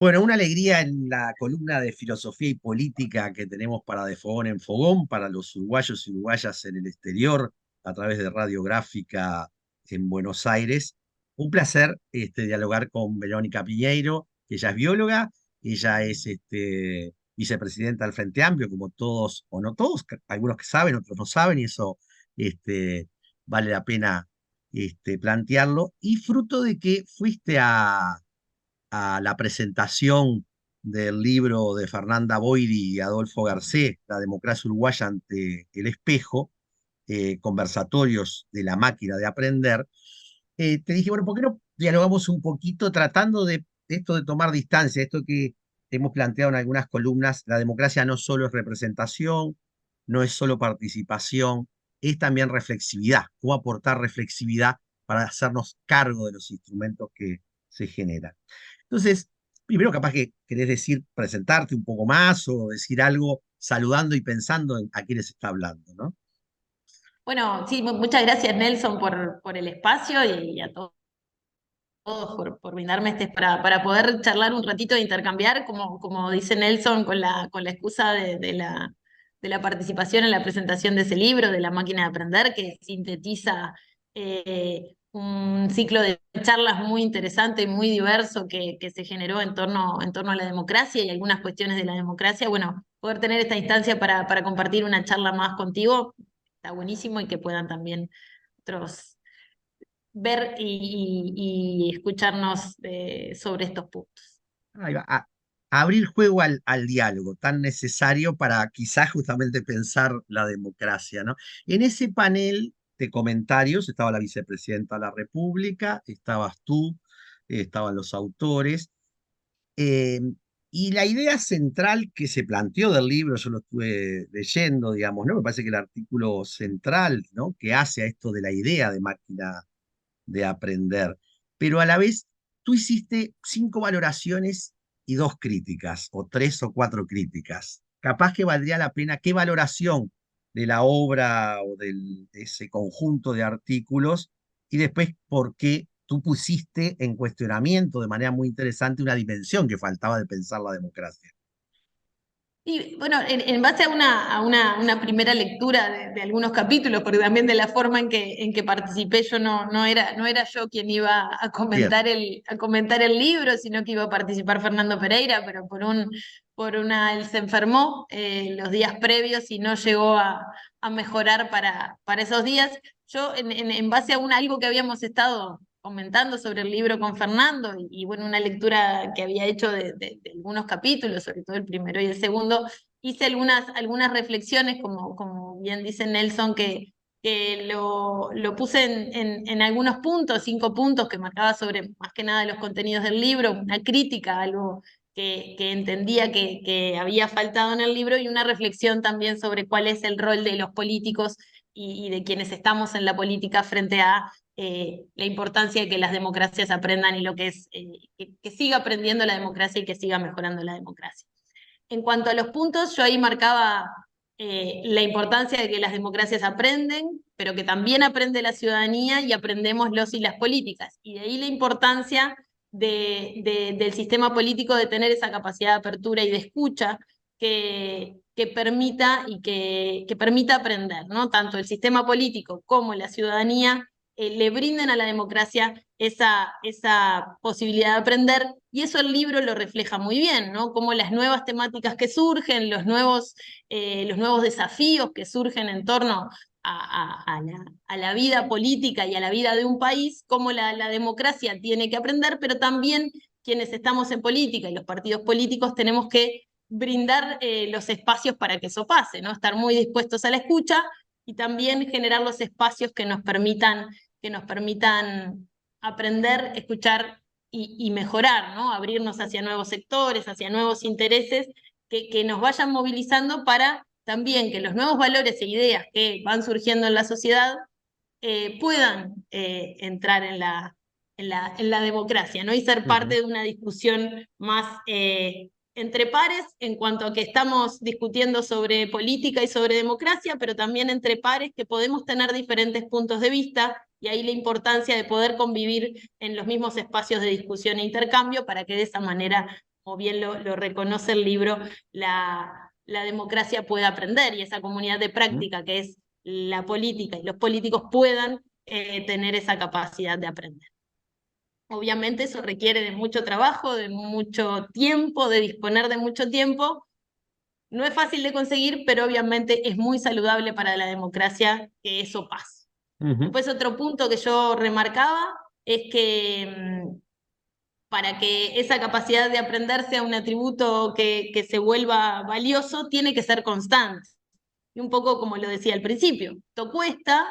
Bueno, una alegría en la columna de filosofía y política que tenemos para De Fogón en Fogón, para los uruguayos y uruguayas en el exterior, a través de Radiográfica en Buenos Aires. Un placer dialogar con Verónica Piñeiro, que ella es bióloga, ella es vicepresidenta del Frente Amplio, como todos, o no todos, algunos que saben, otros no saben, y eso este, vale la pena plantearlo. Y fruto de que fuiste a la presentación del libro de Fernanda Boiri y Adolfo Garcés, La democracia uruguaya ante el espejo, conversatorios de la máquina de aprender, te dije, bueno, ¿por qué no dialogamos un poquito tratando de esto de tomar distancia, esto que hemos planteado en algunas columnas? La democracia no solo es representación, no es solo participación, es también reflexividad, cómo aportar reflexividad para hacernos cargo de los instrumentos que se generan. Entonces, primero capaz que querés decir, presentarte un poco más o decir algo saludando y pensando en a quiénes está hablando, ¿no? Bueno, sí, muchas gracias Nelson por el espacio y a todos por brindarme para poder charlar un ratito de intercambiar, como dice Nelson, con la excusa de la participación en la presentación de ese libro, de La máquina de aprender, que sintetiza un ciclo de charlas muy interesante y muy diverso que se generó en torno a la democracia y algunas cuestiones de la democracia. Bueno, poder tener esta instancia para compartir una charla más contigo está buenísimo y que puedan también otros ver y escucharnos sobre estos puntos. Ahí va, a abrir juego al diálogo, tan necesario para quizás justamente pensar la democracia, ¿no? En ese panel de comentarios estaba la vicepresidenta de la República, estabas tú, estaban los autores. Eh, y la idea central que se planteó del libro, yo lo estuve leyendo, digamos, ¿no? Me parece que el artículo central, ¿no? Que hace a esto de la idea de máquina de aprender, pero a la vez tú hiciste 5 valoraciones y 2 críticas, o 3 o 4 críticas. Capaz que valdría la pena, ¿qué valoración de la obra o de ese conjunto de artículos? Y después, ¿por qué tú pusiste en cuestionamiento de manera muy interesante una dimensión que faltaba de pensar la democracia? Y bueno, en base a una primera lectura de algunos capítulos, porque también de la forma en que participé, yo no era yo quien iba a Bien. comentar el libro, sino que iba a participar Fernando Pereira, pero él se enfermó los días previos y no llegó a mejorar para esos días. Yo, en base a algo que habíamos estado comentando sobre el libro con Fernando y bueno, una lectura que había hecho de algunos capítulos, sobre todo el primero y el segundo, hice algunas reflexiones, como bien dice Nelson, que lo puse en algunos puntos, 5 puntos que marcaba sobre más que nada los contenidos del libro, una crítica, algo que entendía que había faltado en el libro y una reflexión también sobre cuál es el rol de los políticos y de quienes estamos en la política frente a la importancia de que las democracias aprendan y lo que es que siga aprendiendo la democracia y que siga mejorando la democracia. En cuanto a los puntos, yo ahí marcaba la importancia de que las democracias aprenden, pero que también aprende la ciudadanía y aprendemos los y las políticas. Y de ahí la importancia del sistema político de tener esa capacidad de apertura y de escucha que permita que permita aprender, ¿no? Tanto el sistema político como la ciudadanía le brinden a la democracia esa posibilidad de aprender, y eso el libro lo refleja muy bien, ¿no? Como las nuevas temáticas que surgen, los nuevos desafíos que surgen en torno a la vida política y a la vida de un país, cómo la democracia tiene que aprender, pero también quienes estamos en política y los partidos políticos tenemos que brindar los espacios para que eso pase, ¿no? Estar muy dispuestos a la escucha y también generar los espacios que nos permitan aprender, escuchar y mejorar, ¿no? Abrirnos hacia nuevos sectores, hacia nuevos intereses que nos vayan movilizando para también que los nuevos valores e ideas que van surgiendo en la sociedad puedan entrar en la democracia, ¿no? Y ser parte Ujú. de una discusión más entre pares en cuanto a que estamos discutiendo sobre política y sobre democracia, pero también entre pares que podemos tener diferentes puntos de vista y ahí la importancia de poder convivir en los mismos espacios de discusión e intercambio para que de esa manera bien lo reconoce el libro, la democracia puede aprender, y esa comunidad de ¿Mm? práctica que es la política y los políticos puedan tener esa capacidad de aprender. Obviamente eso requiere de mucho trabajo, de mucho tiempo, de disponer de mucho tiempo. No es fácil de conseguir, pero obviamente es muy saludable para la democracia que eso pase. Ujú. Después otro punto que yo remarcaba es que para que esa capacidad de aprender sea un atributo que se vuelva valioso, tiene que ser constante. Y un poco como lo decía al principio, esto cuesta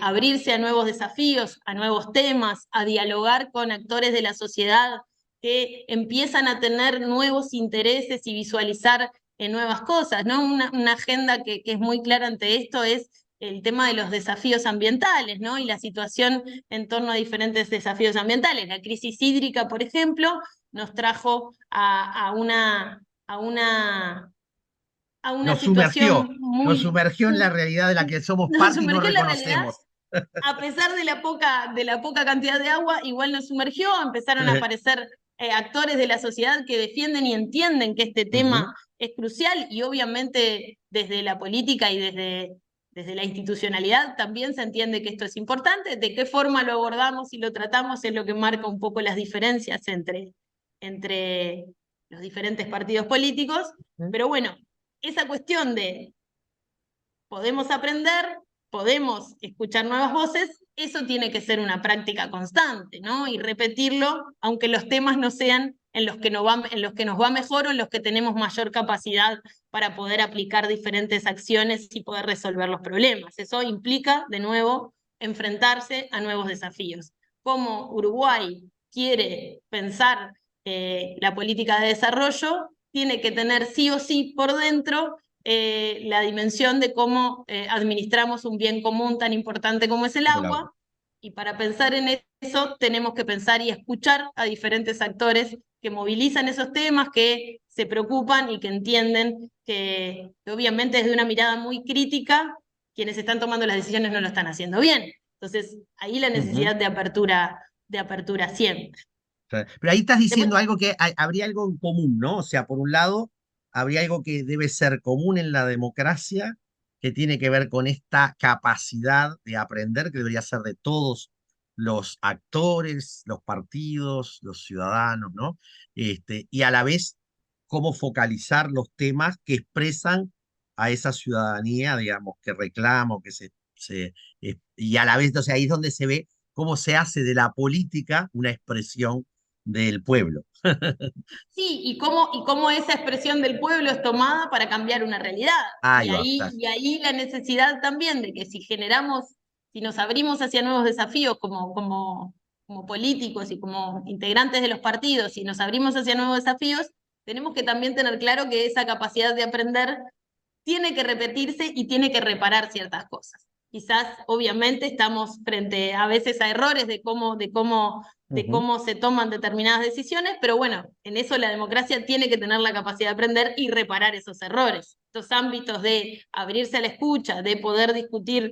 abrirse a nuevos desafíos, a nuevos temas, a dialogar con actores de la sociedad que empiezan a tener nuevos intereses y visualizar nuevas cosas, ¿no? Una agenda que es muy clara ante esto es el tema de los desafíos ambientales, ¿no? Y la situación en torno a diferentes desafíos ambientales. La crisis hídrica, por ejemplo, nos trajo a una Nos sumergió, situación nos muy, sumergió en la realidad de la que somos nos parte y no sumergió en la realidad, reconocemos. a pesar de la poca cantidad de agua, igual nos sumergió, empezaron a aparecer actores de la sociedad que defienden y entienden que este Ujú. tema es crucial, y obviamente desde la política y desde la institucionalidad también se entiende que esto es importante. De qué forma lo abordamos y lo tratamos es lo que marca un poco las diferencias entre los diferentes partidos políticos, pero bueno, esa cuestión de podemos aprender, podemos escuchar nuevas voces, eso tiene que ser una práctica constante, ¿no? Y repetirlo, aunque los temas no sean en los que nos va mejor o en los que tenemos mayor capacidad para poder aplicar diferentes acciones y poder resolver los problemas. Eso implica, de nuevo, enfrentarse a nuevos desafíos. Como Uruguay quiere pensar la política de desarrollo, tiene que tener sí o sí por dentro la dimensión de cómo administramos un bien común tan importante como es el Como el agua. agua, y para pensar en eso tenemos que pensar y escuchar a diferentes actores que movilizan esos temas, que se preocupan y que entienden que obviamente desde una mirada muy crítica quienes están tomando las decisiones no lo están haciendo bien. Entonces, ahí la Ujú. necesidad de apertura siempre. Pero ahí estás Después, diciendo algo que habría algo en común, ¿no? O sea, por un lado, habría algo que debe ser común en la democracia, que tiene que ver con esta capacidad de aprender, que debería ser de todos los actores, los partidos, los ciudadanos, ¿no? Y a la vez, cómo focalizar los temas que expresan a esa ciudadanía, digamos, que reclama o que y a la vez, entonces ahí es donde se ve cómo se hace de la política una expresión del pueblo. sí, y cómo esa expresión del pueblo es tomada para cambiar una realidad. Ahí va. Y ahí la necesidad también de que si nos abrimos hacia nuevos desafíos como políticos y como integrantes de los partidos, si nos abrimos hacia nuevos desafíos, tenemos que también tener claro que esa capacidad de aprender tiene que repetirse y tiene que reparar ciertas cosas. Quizás, obviamente, estamos frente a veces a errores de Ujú. cómo se toman determinadas decisiones, pero bueno, en eso la democracia tiene que tener la capacidad de aprender y reparar esos errores. Estos ámbitos de abrirse a la escucha, de poder discutir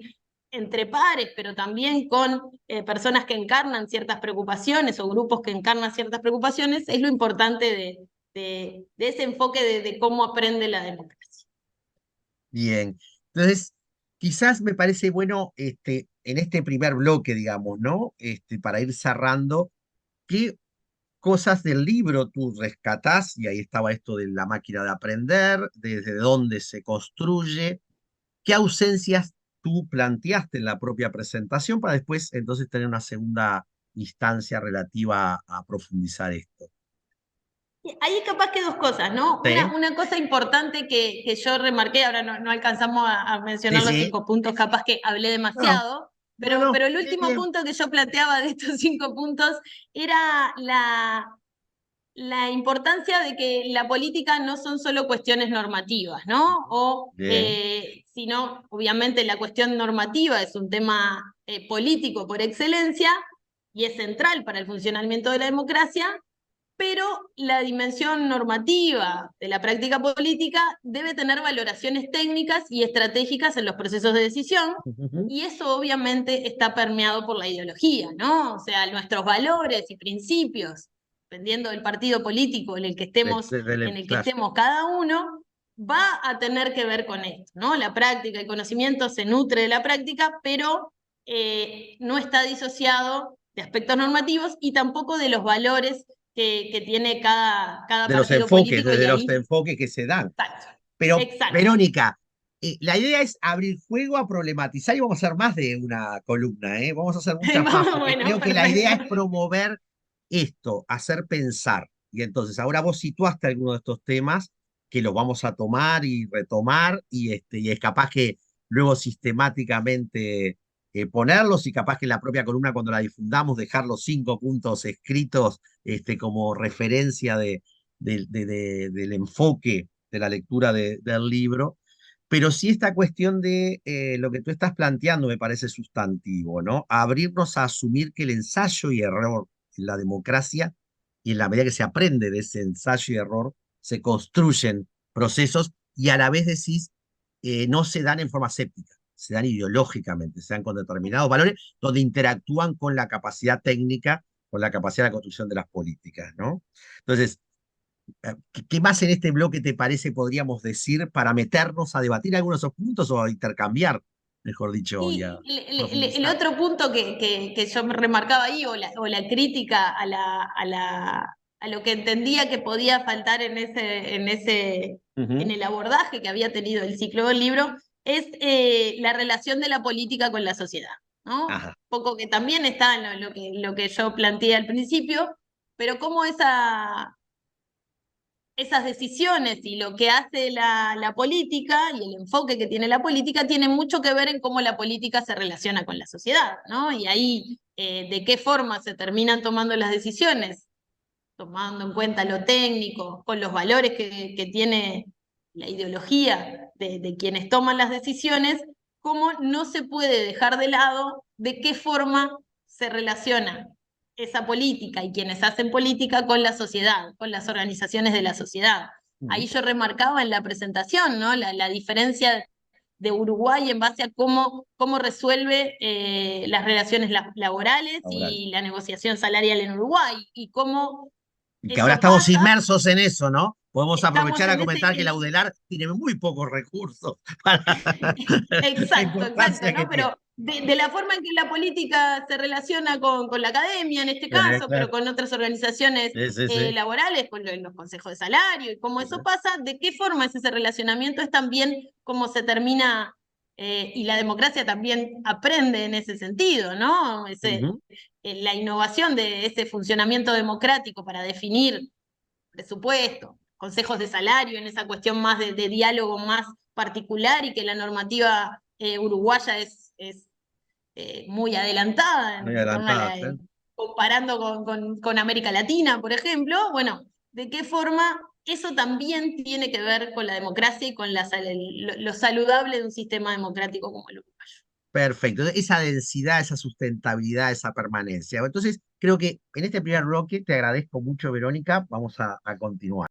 entre pares, pero también con personas que encarnan ciertas preocupaciones o grupos que encarnan ciertas preocupaciones, es lo importante de ese enfoque de cómo aprende la democracia. Bien. Entonces, quizás me parece bueno en este primer bloque, digamos, ¿no? Para ir cerrando, ¿qué cosas del libro tú rescatás? Y ahí estaba esto de la máquina de aprender, desde dónde se construye, qué ausencias tú planteaste en la propia presentación para después entonces tener una segunda instancia relativa a profundizar esto. Ahí capaz que dos cosas, ¿no? Sí, Una cosa importante que yo remarqué, ahora no alcanzamos a sí, mencionar los sí. 5 puntos, capaz que hablé No, demasiado, no, no. pero el Bien, último bien. punto que yo planteaba de estos 5 puntos era la importancia de que la política no son solo cuestiones normativas, ¿no? Ujú. Bien. Sino, obviamente, la cuestión normativa es un tema político por excelencia y es central para el funcionamiento de la democracia, pero la dimensión normativa de la práctica política debe tener valoraciones técnicas y estratégicas en los procesos de decisión, Ujú. y eso obviamente está permeado por la ideología, ¿no? O sea, nuestros valores y principios dependiendo del partido político en el que claro, estemos cada uno, va a tener que ver con esto, ¿no? La práctica, el conocimiento se nutre de la práctica, pero no está disociado de aspectos normativos y tampoco de los valores que tiene cada partido político, y desde los ahí, enfoques que se dan. exacto, Pero, exacto. Verónica, la idea es abrir juego a problematizar y vamos a hacer más de una columna, ¿eh? Vamos a hacer muchas más, porque Bueno, creo que la idea perfecto. es promover esto, hacer pensar. Y entonces, ahora vos situaste algunos de estos temas que los vamos a tomar y retomar, y es capaz que luego sistemáticamente ponerlos, y capaz que en la propia columna, cuando la difundamos, dejar los 5 puntos escritos como referencia del enfoque de la lectura del libro. Pero sí, esta cuestión de lo que tú estás planteando me parece sustantivo, ¿no? Abrirnos a asumir que el ensayo y error en la democracia, y en la medida que se aprende de ese ensayo y error, se construyen procesos, y a la vez decís, no se dan en forma séptica, se dan ideológicamente, se dan con determinados valores, donde interactúan con la capacidad técnica, con la capacidad de la construcción de las políticas, ¿no? Entonces, ¿qué más en este bloque te parece podríamos decir para meternos a debatir algunos de esos puntos, o a intercambiar, mejor dicho, y a Y el profundizar? otro punto que yo me remarcaba ahí, o la crítica a lo que entendía que podía faltar en Ujú. el abordaje que había tenido el ciclo del libro, es la relación de la política con la sociedad, ¿no? Ajá. Poco que también está en lo que yo planteé al principio, pero cómo esas decisiones y lo que hace la política y el enfoque que tiene la política tiene mucho que ver en cómo la política se relaciona con la sociedad, ¿no? Y ahí, de qué forma se terminan tomando las decisiones, tomando en cuenta lo técnico, con los valores que tiene la ideología de quienes toman las decisiones, cómo no se puede dejar de lado de qué forma se relaciona esa política y quienes hacen política con la sociedad, con las organizaciones de la sociedad. Ahí Ujú. yo remarcaba en la presentación, ¿no? La diferencia de Uruguay en base a cómo resuelve las relaciones laborales Laboral. y la negociación salarial en Uruguay, y cómo Y que ahora eso estamos pasa. inmersos en eso, ¿no? Podemos Estamos aprovechar a en ese, comentar que la UDELAR tiene muy pocos recursos para la exacto, exacto, importancia ¿no? que tiene. Pero de la forma en que la política se relaciona con la academia en este caso, pero Claro. con otras organizaciones Sí, sí, sí. laborales, con los consejos de salario y cómo Sí, sí. eso pasa, de qué forma es ese relacionamiento, es también cómo se termina, y la democracia también aprende en ese sentido, ¿no? Ujú. La innovación de ese funcionamiento democrático para definir presupuesto, consejos de salario, en esa cuestión más de diálogo más particular, y que la normativa uruguaya es muy adelantada Muy en torno a adelantada, ¿sí? comparando con América Latina, por ejemplo. Bueno, ¿de qué forma eso también tiene que ver con la democracia y con lo saludable de un sistema democrático como el uruguayo? Perfecto. Esa densidad, esa sustentabilidad, esa permanencia. Entonces, creo que en este primer bloque te agradezco mucho, Verónica. Vamos a continuar.